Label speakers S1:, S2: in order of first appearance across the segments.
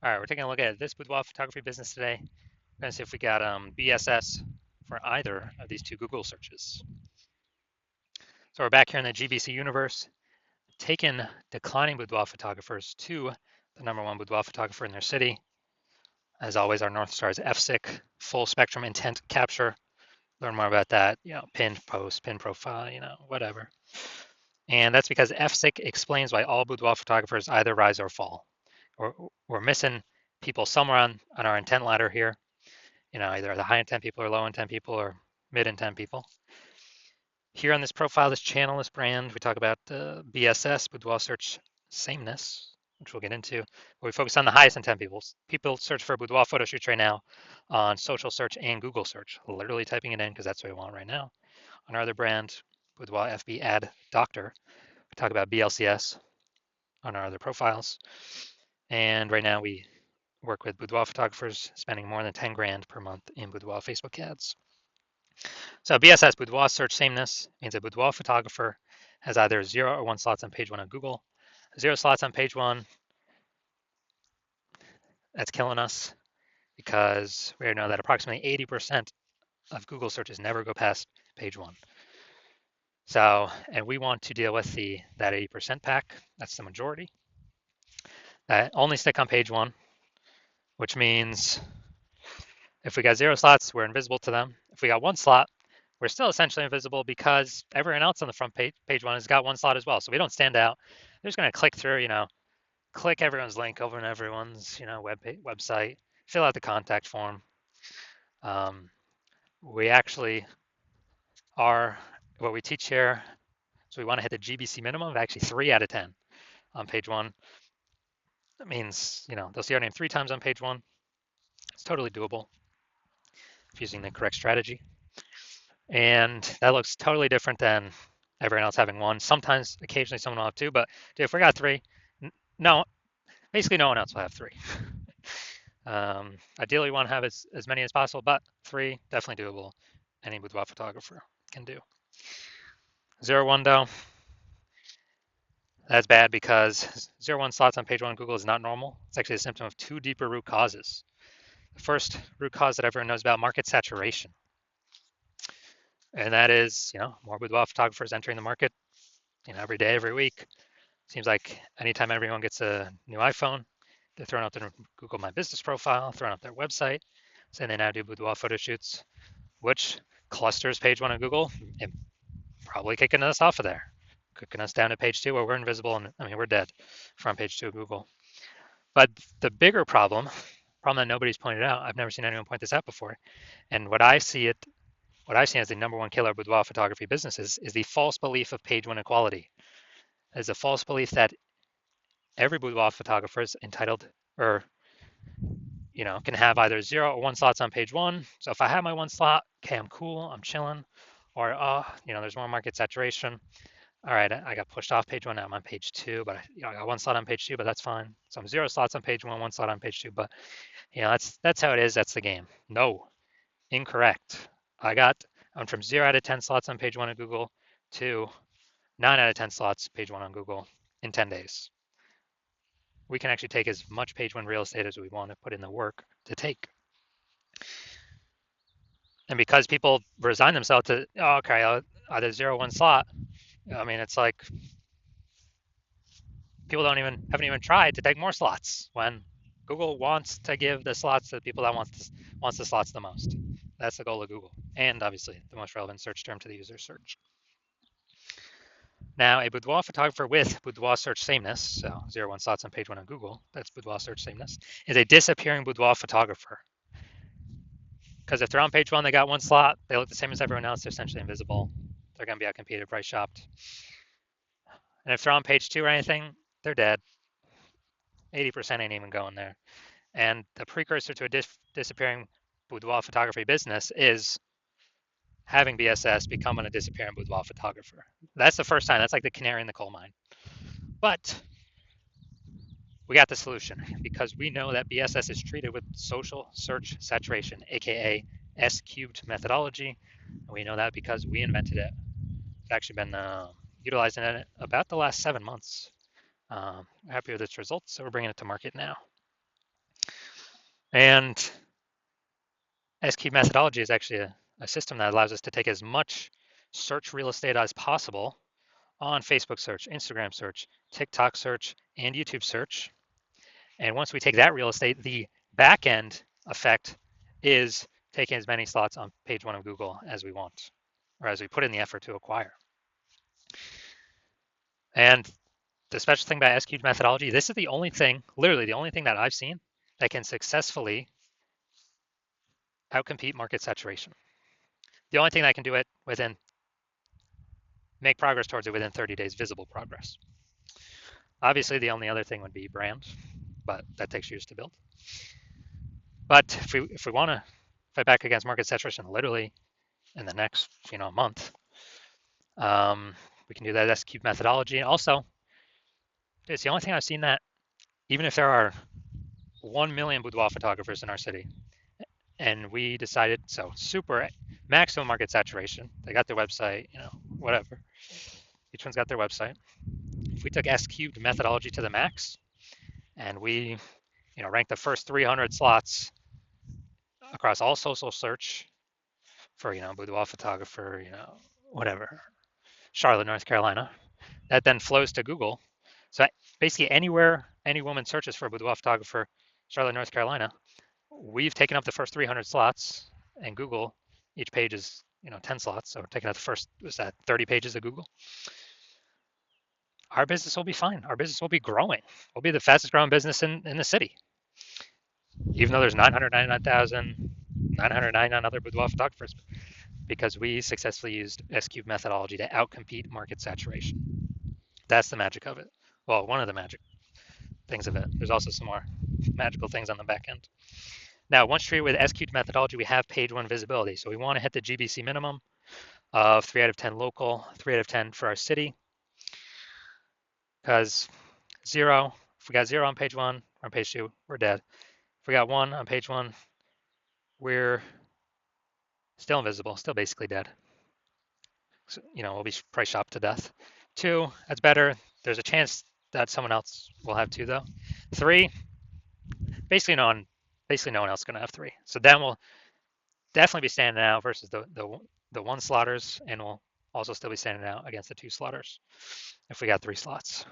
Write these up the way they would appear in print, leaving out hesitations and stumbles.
S1: All right, we're taking a look at this boudoir photography business today. We're going to see if we got BSS for either of these two Google searches. So we're back here in the GBC universe, taking declining boudoir photographers to the #1 boudoir photographer in their city. As always, our North Star is FSIC, full spectrum intent capture. Learn more about that, pin post, pin profile, whatever. And that's because FSIC explains why all boudoir photographers either rise or fall. We're missing people somewhere on our intent ladder here. Either the high intent people or low intent people or mid intent people. Here on this profile, this channel, this brand, we talk about BSS, boudoir search sameness, which we'll get into. But we focus on the highest intent people. People search for boudoir photo shoots right now on social search and Google search, literally typing it in because that's what we want right now. On our other brand, Boudoir FB Ad Doctor, we talk about BLCS on our other profiles. And right now we work with boudoir photographers spending more than 10 grand per month in boudoir Facebook ads. So BSS, boudoir search sameness, means a boudoir photographer has either 0 or 1 slots on page 1 on Google. 0 slots on page 1, that's killing us because we know that approximately 80% of Google searches never go past page 1. So, and we want to deal with that 80% pack, that's the majority, that only stick on page 1, which means if we got 0 slots, we're invisible to them. If we got 1 slot, we're still essentially invisible because everyone else on the front page 1 has got 1 slot as well. So we don't stand out. They're just going to click through, click everyone's link over on everyone's, website, fill out the contact form. We actually are, what we teach here, so we want to hit the GBC minimum of actually 3 out of 10 on page 1. That means, they'll see our name 3 times on page 1. It's totally doable if using the correct strategy. And that looks totally different than everyone else having 1. Sometimes, occasionally, someone will have 2, but dude, if we got 3, no, basically no one else will have 3. Ideally, we want to have as many as possible, but 3, definitely doable. Any boudoir photographer can do. 0, 1, though, that's bad because 0, 1 slots on page 1 on Google is not normal. It's actually a symptom of 2 deeper root causes. The first root cause that everyone knows about, market saturation. And that is, more boudoir photographers entering the market, every day, every week. Seems like anytime everyone gets a new iPhone, they're throwing out their Google My Business profile, throwing out their website, saying they now do boudoir photo shoots, which clusters page 1 on Google and probably kicking us off of there, kicking us down to page 2 where we're invisible and we're dead from page 2 of Google. But the bigger problem that nobody's pointed out, I've never seen anyone point this out before, and what I see as the #1 killer boudoir photography businesses is the false belief of page 1 equality. There's a false belief that every boudoir photographer is entitled or can have either 0 or 1 slots on page 1. So if I have my 1 slot, okay, I'm cool, I'm chilling. Or there's more market saturation. All right, I got pushed off page 1, now I'm on page 2, but I got 1 slot on page 2, but that's fine. So I'm 0 slots on page 1, 1 slot on page 2, but that's how it is. That's the game. No, incorrect. I'm from 0 out of 10 slots on page 1 of Google to 9 out of 10 slots page 1 on Google in 10 days. We can actually take as much page 1 real estate as we want to put in the work to take. And because people resign themselves to, okay, either 0, 1 slot, it's like people haven't even tried to take more slots when Google wants to give the slots to the people that wants the slots the most. That's the goal of Google, and obviously the most relevant search term to the user search. Now, a boudoir photographer with boudoir search sameness, so 0, 1 slots on page 1 on Google, that's boudoir search sameness, is a disappearing boudoir photographer. Because if they're on page 1, they got 1 slot, they look the same as everyone else, they're essentially invisible. They're going to be outcompeted, price shopped. And if they're on page 2 or anything, they're dead. 80% ain't even going there. And the precursor to a disappearing boudoir photography business is having BSS becoming a disappearing boudoir photographer. That's the first time. That's like the canary in the coal mine. But we got the solution because we know that BSS is treated with social search saturation, aka S-cubed methodology. And we know that because we invented it. It's actually been utilizing it about the last 7 months. We're happy with its results, so we're bringing it to market now. And S-cube methodology is actually a system that allows us to take as much search real estate as possible on Facebook search, Instagram search, TikTok search, and YouTube search. And once we take that real estate, the back end effect is taking as many slots on page one of Google as we want, or as we put in the effort to acquire. And the special thing about S-cubed methodology, this is the only thing, literally the only thing that I've seen that can successfully outcompete market saturation. The only thing that can do it within, make progress towards it within 30 days, visible progress. Obviously, the only other thing would be brand, but that takes years to build. But if we want to fight back against market saturation, literally in the next month, we can do that S-cube methodology. Also, it's the only thing I've seen that even if there are 1 million boudoir photographers in our city, and we decided, so super maximum market saturation, they got their website, whatever. Each one's got their website. If we took S-cubed methodology to the max, and we, ranked the first 300 slots across all social search for, boudoir photographer, whatever, Charlotte, North Carolina, that then flows to Google. So basically anywhere any woman searches for a boudoir photographer, Charlotte, North Carolina, we've taken up the first 300 slots, and Google, each page is 10 slots, so we're taking up the first, 30 pages of Google. Our business will be fine. Our business will be growing. We'll be the fastest growing business in the city, even though there's 999 other boudoir photographers, because we successfully used S-cube methodology to outcompete market saturation. That's the magic of it. Well, one of the magic things of it. There's also some more magical things on the back end. Now, once treated with S-cubed methodology, we have page one visibility. So we want to hit the GBC minimum of 3 out of 10 local, 3 out of 10 for our city. Because if we got 0 on page 1, or on page 2, we're dead. If we got 1 on page 1, we're still invisible, still basically dead. So, we'll be price shopped to death. 2, that's better. There's a chance that someone else will have 2 though. 3, basically no one else is going to have 3. So then we'll definitely be standing out versus the 1 slotters, and we'll also still be standing out against the 2 slotters if we got 3 slots.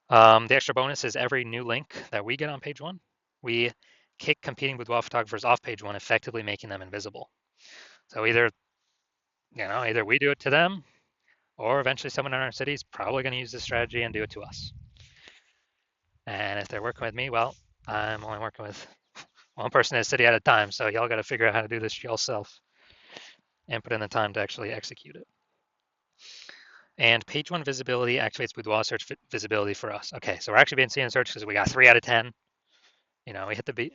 S1: The extra bonus is every new link that we get on page 1, we kick competing boudoir photographers off page 1, effectively making them invisible. So either we do it to them, or eventually someone in our city is probably going to use this strategy and do it to us. And if they're working with me, well, I'm only working with one person in a city at a time, so y'all got to figure out how to do this yourself and put in the time to actually execute it. And page 1 visibility activates boudoir search visibility for us. Okay, so we're actually being seen in search because we got 3 out of 10. We hit the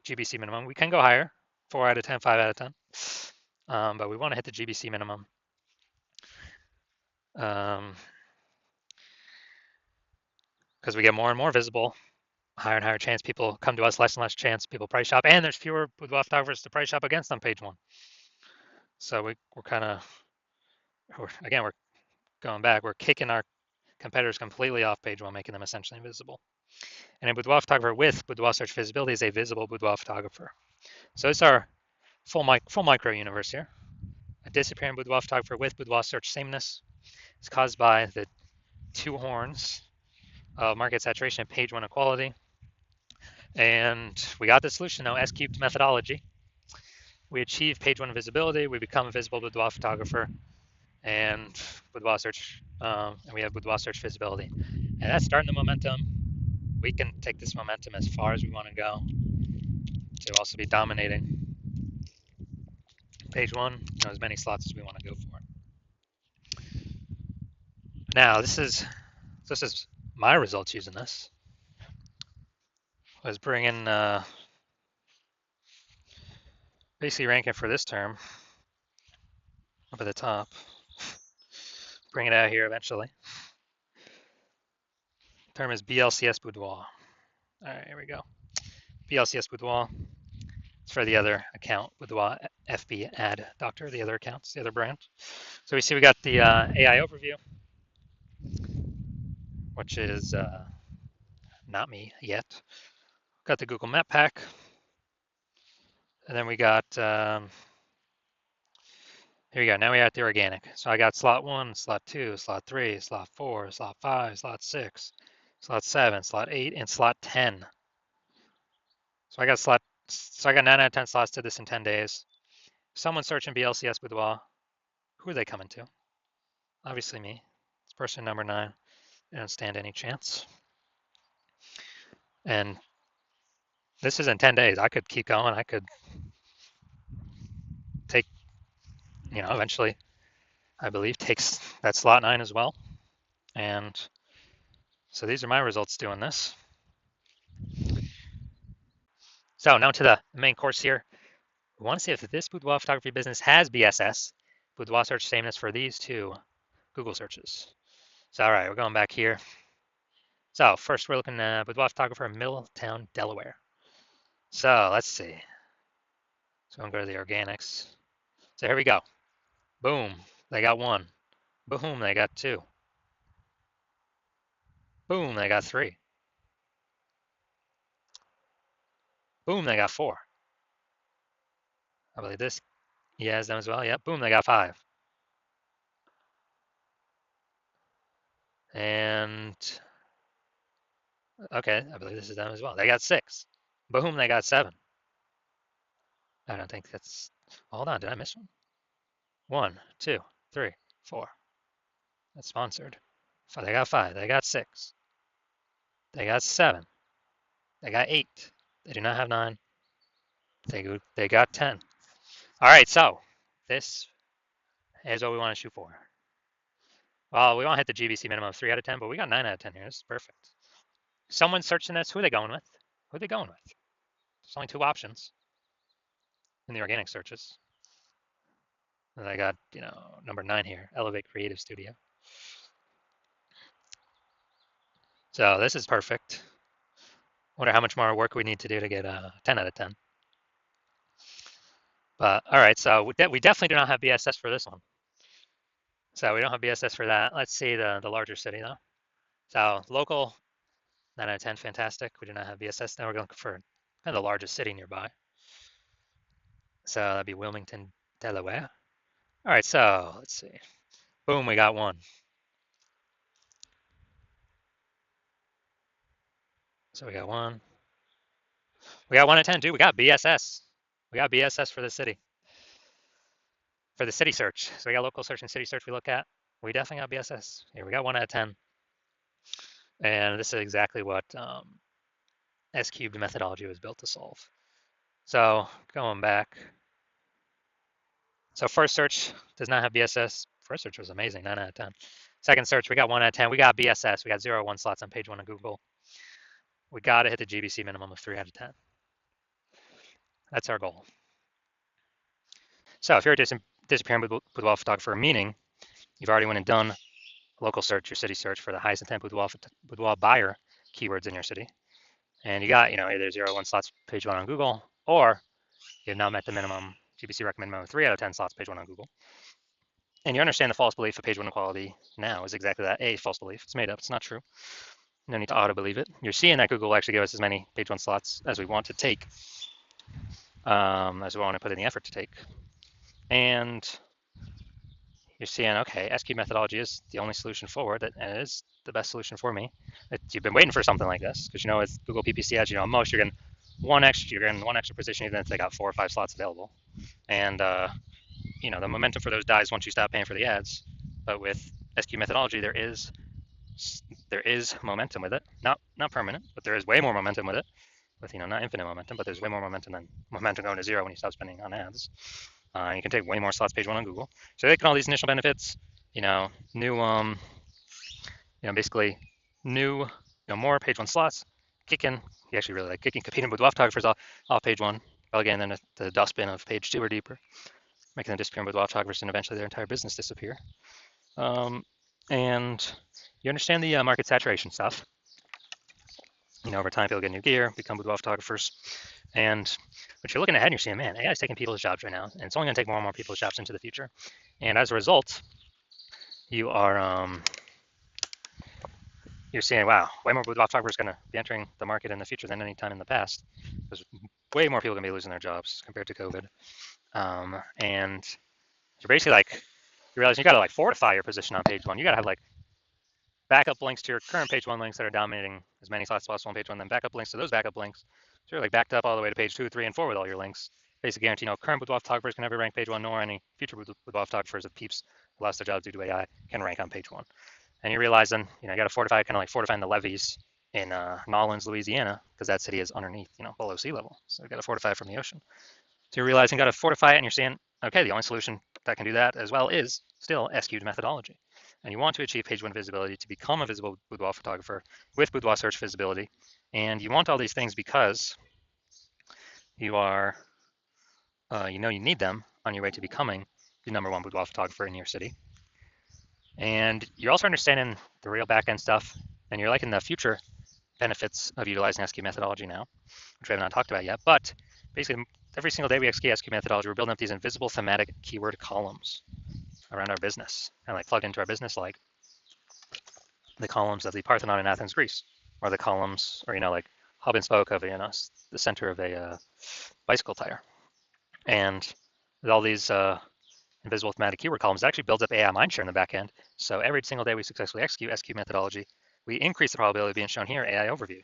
S1: GBC minimum. We can go higher, 4 out of 10, 5 out of 10. But we want to hit the GBC minimum. Because we get more and more visible, higher and higher chance people come to us, less and less chance people price shop, and there's fewer boudoir photographers to price shop against on page 1. So we're kind of, again, we're going back. We're kicking our competitors completely off page 1, making them essentially invisible. And a boudoir photographer with boudoir search visibility is a visible boudoir photographer. So it's our full micro universe here. A disappearing boudoir photographer with boudoir search sameness is caused by the 2 horns of market saturation and page 1 equality. And we got the solution now, S-cubed methodology. We achieve page 1 visibility, we become a visible boudoir photographer, and boudoir search, and we have boudoir search visibility. And that's starting the momentum. We can take this momentum as far as we want to go to also be dominating page 1, as many slots as we want to go for. Now, this is my results using this. Was bringing basically ranking for this term up at the top. Bring it out here eventually. Term is BLCS Boudoir. All right, here we go. BLCS Boudoir. It's for the other account, Boudoir FB Ad Doctor, the other accounts, the other brand. So we see we got the AI overview, which is not me yet. Got the Google Map Pack, And then we got, here we go. Now we got the organic. So I got slot 1, slot 2, slot 3, slot 4, slot 5, slot 6, slot 7, slot 8, and slot 10. So I got 9 out of 10 slots to this in 10 days. Someone searching BLCS Boudoir. Who are they coming to? Obviously me. It's person number 9. They don't stand any chance. And this is in 10 days. I could keep going. I could take, eventually, I believe, takes that slot 9 as well. And so these are my results doing this. So now to the main course here. We want to see if this boudoir photography business has BSS, boudoir search sameness for these two Google searches. So all right, we're going back here. So first we're looking at boudoir photographer in Middletown, Delaware. So let's see. So I'm going to go to the organics. So here we go. Boom, they got 1. Boom, they got 2. Boom, they got 3. Boom, they got 4. I believe this, yeah, is them as well. Yep, boom, they got 5. And okay, I believe this is them as well. They got 6. Boom, they got 7. I don't think that's, hold on, did I miss one? 1, 2, 3, 4. That's sponsored. They got 5. They got 6. They got 7. They got 8. They do not have 9. They got 10. All right, so this is what we want to shoot for. Well, we want to hit the GBC minimum of 3 out of 10, but we got 9 out of 10 here. This is perfect. Someone's searching this. Who are they going with? Who are they going with? There's only 2 options in the organic searches. And I got, number 9 here, Elevate Creative Studio. So this is perfect. Wonder how much more work we need to do to get a 10 out of 10. But all right, so we definitely do not have BSS for this one. So we don't have BSS for that. Let's see the larger city though. So local, 9 out of 10, fantastic. We do not have BSS. Now we're going for kind of the largest city nearby. So that'd be Wilmington, Delaware. All right, so let's see. Boom, we got 1. So we got 1. We got 1 out of 10, dude. We got BSS. We got BSS for the city. For the city search. So we got local search and city search we look at. We definitely got BSS. Here we got 1 out of 10. And this is exactly what S-cubed methodology was built to solve. So going back. So first search does not have BSS. First search was amazing, 9 out of 10. Second search, we got 1 out of 10. We got BSS. We got 0 1 slots on page 1 of Google. We got to hit the GBC minimum of 3 out of 10. That's our goal. So if you're a disappearing boudoir photographer, meaning you've already went and done local search, your city search for the highest intent boudoir buyer keywords in your city, and you got either 0 1 slots page 1 on Google, or you've now met the minimum GBC recommend minimum 3 out of 10 slots page 1 on Google, and you understand the false belief of page 1 equality now is exactly that, a false belief. It's made up. It's not true. No need to auto believe it. You're seeing that Google will actually give us as many page 1 slots as we want to take, as we want to put in the effort to take, and you're seeing, okay, SQ methodology is the only solution forward, and it is the best solution for me. You've been waiting for something like this, because with Google PPC ads, most you're getting one extra position, even if they got 4 or 5 slots available. And the momentum for those dies once you stop paying for the ads. But with SQ methodology, there is momentum with it. Not permanent, but there is way more momentum with it. With not infinite momentum, but there's way more momentum than momentum going to 0 when you stop spending on ads. You can take way more slots page 1 on Google. So taking all these initial benefits, new, basically new, more page 1 slots, kicking. You actually really like kicking competing with photographers off page 1, relegating them to the dustbin of page 2 or deeper, making them disappear with photographers, and eventually their entire business disappear. And you understand the market saturation stuff. Over time, people get new gear, become boudoir photographers, but you're looking ahead and you're seeing, man, AI is taking people's jobs right now, and it's only going to take more and more people's jobs into the future. And as a result, you are you're seeing, wow, way more boudoir photographers going to be entering the market in the future than any time in the past, because way more people going to be losing their jobs compared to COVID. And you're basically like, you realize you got to like fortify your position on page one. You got to have like backup links to your current page one links that are dominating as many slots as possible on page one, then backup links to those backup links. So you're like backed up all the way to page 2, 3, and 4 with all your links. Basically guarantee current boudoir photographers can never rank page one, nor any future boudoir photographers of peeps who lost their jobs due to AI can rank on page one. And you realize then, you got to fortify, kind of like fortifying the levees in Nolens, Louisiana, because that city is underneath, below sea level. So you got to fortify from the ocean. So you're realizing you got to fortify it, and you're saying, okay, the only solution that can do that as well is still S-cubed methodology. And you want to achieve page one visibility to become a visible boudoir photographer with boudoir search visibility. And you want all these things because you are, you need them on your way to becoming the #1 boudoir photographer in your city. And you're also understanding the real back-end stuff, and you're liking the future benefits of utilizing S-cubed methodology now, which we have not talked about yet. But basically, every single day we execute S-cubed methodology, we're building up these invisible thematic keyword columns around our business, and like plugged into our business, like the columns of the Parthenon in Athens, Greece, or the columns, or like hub and spoke of the center of a bicycle tire. And with all these invisible thematic keyword columns, it actually builds up AI mindshare in the back end. So every single day we successfully execute S-cubed methodology, we increase the probability of being shown here, AI overview.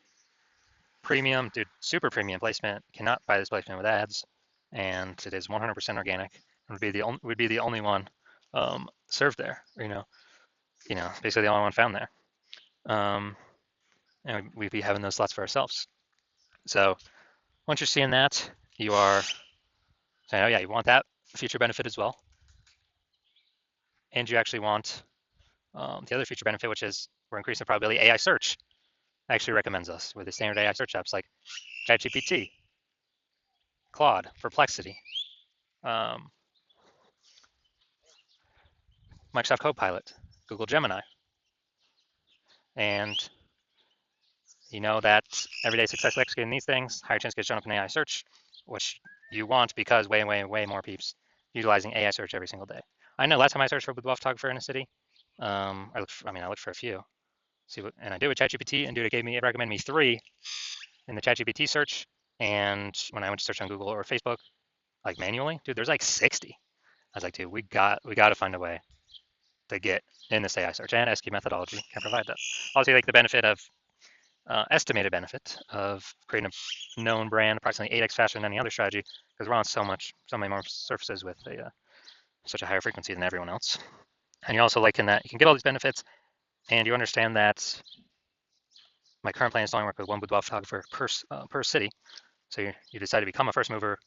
S1: Premium, dude, super premium placement, cannot buy this placement with ads, and it is 100% organic. Would be the only one served there, basically the only one found there. And we'd be having those slots for ourselves. So once you're seeing that, you are saying, oh yeah, you want that feature benefit as well. And you actually want the other feature benefit, which is we're increasing the probability AI search actually recommends us with the standard AI search apps like ChatGPT, Claude, Perplexity, Microsoft Copilot, Google Gemini. And you know that every day successfully executing these things, higher chance to get shown up in AI search, which you want because way more peeps utilizing AI search every single day. I know last time I searched for a boudoir photographer in a city, I looked for a few. And I did with ChatGPT, and dude, it recommended me 3 in the ChatGPT search. And when I went to search on Google or Facebook, like manually, dude, there's like 60. I was like, dude, we got to find a way to get in this AI search, and S-cubed methodology can provide that. Obviously, like the benefit of estimated benefit of creating a known brand approximately 8x faster than any other strategy, because we're on so many more surfaces with such a higher frequency than everyone else. And you also like in that you can get all these benefits, and you understand that my current plan is to only work with one boudoir photographer per city. So you decide to become a first mover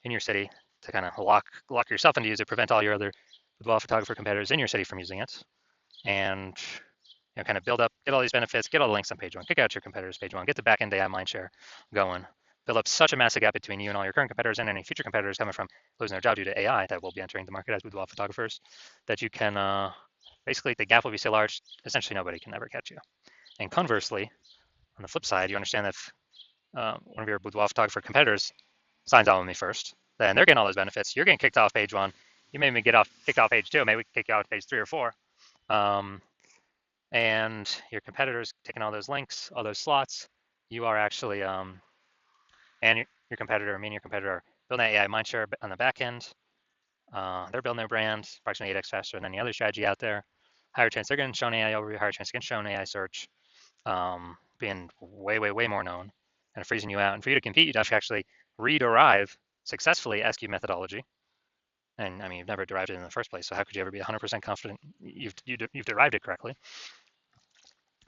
S1: in your city to kind of lock yourself into use it, prevent all your other boudoir photographer competitors in your city from using it, and kind of get all these benefits, get all the links on page one, kick out your competitors page one, get the back-end AI mindshare going, build up such a massive gap between you and all your current competitors and any future competitors coming from losing their job due to AI that will be entering the market as boudoir photographers, that you can, basically the gap will be so large, essentially nobody can ever catch you. And conversely, on the flip side, you understand that if one of your boudoir photographer competitors signs on with me first, then they're getting all those benefits. You're getting kicked off page one. You may get kicked off page 2. Maybe we can kick you off page 3 or 4. And your competitors taking all those links, all those slots. You are actually, and your competitor, me and your competitor, are building that AI mindshare on the back end. They're building their brand approximately 8x faster than any other strategy out there. Higher chance they're getting shown AI overview, higher chance getting shown AI search, being way more known, and freezing you out. And for you to compete, you'd have to actually rederive successfully S-cubed methodology. And I mean, you've never derived it in the first place, so how could you ever be 100% confident you've derived it correctly?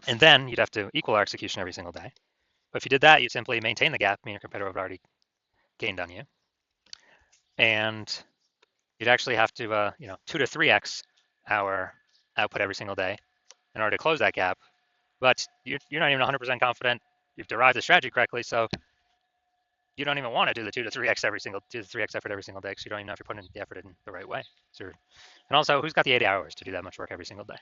S1: And then you'd have to equal our execution every single day. But if you did that, you'd simply maintain the gap, meaning your competitor would already gained on you. And you'd actually have to, 2 to 3x our output every single day in order to close that gap. But you're not even 100% confident you've derived the strategy correctly, so you don't even want to do the 2 to 3x effort every single day, because you don't even know if you're putting the effort in the right way. And also, who's got the 80 hours to do that much work every single day?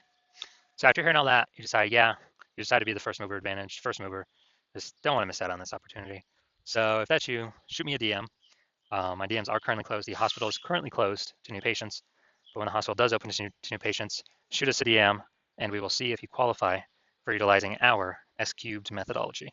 S1: So after hearing all that, you decide to be the first mover advantage, first mover. Just don't want to miss out on this opportunity. So if that's you, shoot me a DM. My DMs are currently closed. The hospital is currently closed to new patients. But when the hospital does open to new patients, shoot us a DM, and we will see if you qualify for utilizing our S-cubed methodology.